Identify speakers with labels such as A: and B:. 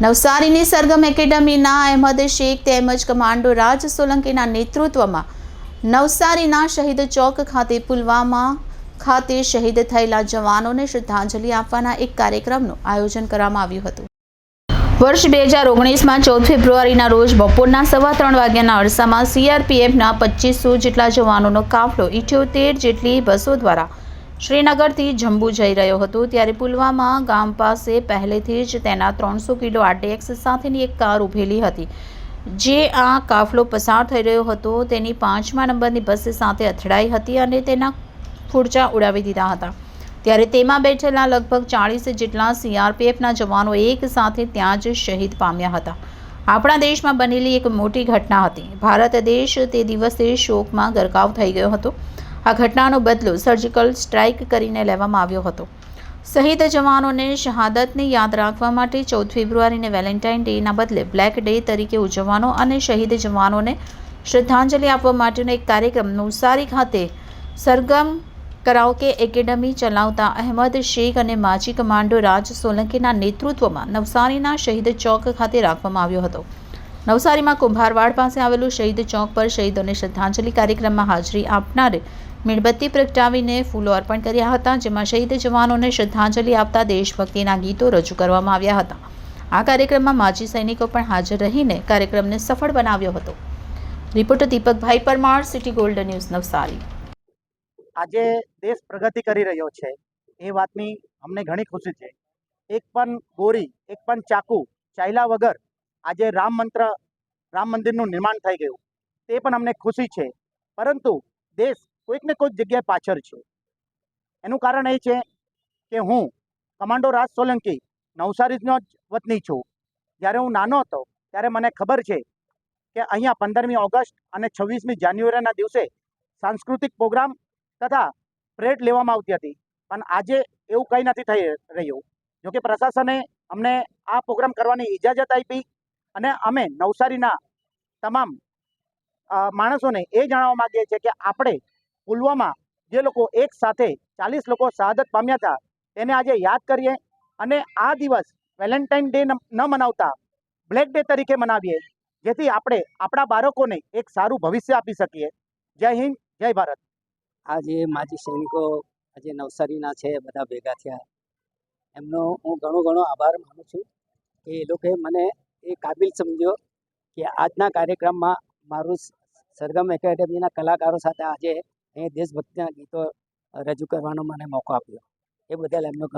A: નવસારીની સરગમ એકેડમીના અહેમદ શેખ તેમજ કમાન્ડો રાજ સોલંકીના નેતૃત્વમાં નવસારીના શહીદ ચોક ખાતે પુલવામા ખાતે શહીદ થયેલા જવાનોને શ્રદ્ધાંજલિ આપવાના એક કાર્યક્રમનું આયોજન કરવામાં આવ્યું હતું। વર્ષ 2019માં 14 ફેબ્રુઆરીના રોજ બપોરના 3:15 વાગ્યાના અરસામાં CRPFના 2500 જેટલા જવાનોનો કાફલો 78 જેટલી બસો દ્વારા શ્રીનગરથી જમ્મુ જઈ રહ્યો હતો ત્યારે પુલવામા ગામ પાસે પહેલેથી જ તેના 300 કિલો RTX સાથેની એક કાર ઊભેલી હતી જે આ કાફલો પસાર થઈ રહ્યો હતો તેની 5મા નંબરની બસ સાથે અથડાઈ હતી અને તેના ફૂરચા ઉડાવી દીધા હતા। ત્યારે તેમાં બેઠેલા લગભગ 40 જેટલા CRPFના જવાનો એક સાથે ત્યાં જ શહીદ પામ્યા હતા। આપણા દેશમાં બનેલી એક મોટી ઘટના હતી। ભારત દેશ તે દિવસે શોકમાં ગરકાવ થઈ ગયો હતો। આ ઘટનાનો બદલો સર્જિકલ સ્ટ્રાઇક કરીને લેવામાં આવ્યો હતો। શહીદ જવાનોને શહાદતને યાદ રાખવા માટે 14 ફેબ્રુઆરીને વેલેન્ટાઇન ડેના બદલે બ્લેક ડે તરીકે ઉજવવાનો અને શહીદ જવાનોને શ્રદ્ધાંજલિ આપવા માટેનો એક કાર્યક્રમ નવસારી ખાતે સરગમ કરાઓકે એકેડમી ચલાવતા અહેમદ શેખ અને માજી કમાન્ડો રાજ સોલંકીના નેતૃત્વમાં નવસારીના શહીદ ચોક ખાતે રાખવામાં આવ્યો હતો। નવસારીમાં કુંભારવાડ પાસે આવેલું શહીદ ચોક પર શહીદોને શ્રદ્ધાંજલિ કાર્યક્રમમાં હાજરી આપનારે મીણબત્તી પ્રગટાવીને ફૂલો અર્પણ કર્યા હતા જેમાં શહીદ જવાનોને શ્રદ્ધાંજલિ આપતા દેશભક્તિના ગીતો રજૂ કરવામાં આવ્યા હતા। આ કાર્યક્રમમાં માજી સૈનિકો પણ હાજર રહીને કાર્યક્રમને સફળ બનાવ્યો હતો। Reporter Deepakbhai Parmar, city gold news, Navsari.
B: આજે દેશ પ્રગતિ કરી રહ્યો છે એ વાતની અમને ઘણી ખુશી છે। એક પણ ગોળી, એક પણ ચાકુ ચાલ્યા વગર આજે રામ મંદિરનું નિર્માણ થઈ ગયું તે પણ અમને ખુશી છે। પરંતુ દેશ કોઈક ને કોઈક જગ્યાએ પાછળ છે। એનું કારણ એ છે કે હું કમાન્ડો રાજ સોલંકી નવસારીનો જ વતની છું। જ્યારે હું નાનો હતો ત્યારે મને ખબર છે કે અહીંયા 15મી ઓગસ્ટ અને 26મી જાન્યુઆરીના દિવસે સાંસ્કૃતિક પ્રોગ્રામ તથા પરેડ લેવામાં આવતી હતી, પણ આજે એવું કંઈ નથી થઈ રહ્યું। જોકે પ્રશાસને અમને આ પ્રોગ્રામ કરવાની ઇજાજત આપી અને અમે નવસારીના તમામ માણસોને એ જણાવવા માંગીએ છીએ કે આપણે પુલવામા જે લોકો એક સાથે 40 લોકો શહાદત પામ્યા હતા તેને આજે યાદ કરીએ અને આ દિવસ વેલેન્ટાઇન ડે ન મનાવતા બ્લેક ડે તરીકે મનાવીએ, જેથી આપણે આપણા બાળકોને એક સારું ભવિષ્ય આપી શકીએ। જય હિન્દ, જય ભારત।
C: આજે માજી સૈનિકો આજે નવસારીના છે બધા ભેગા થયા, એમનો હું ઘણો આભાર માનું છું કે એ લોકોએ મને એ કાબિલ સમજ્યો કે આજના કાર્યક્રમમાં મારું સરગમ એકેડમીના કલાકારો સાથે આજે એ દેશભક્તિના ગીતો રજૂ કરવાનો મને મોકો આપ્યો। એ બદલ એમનો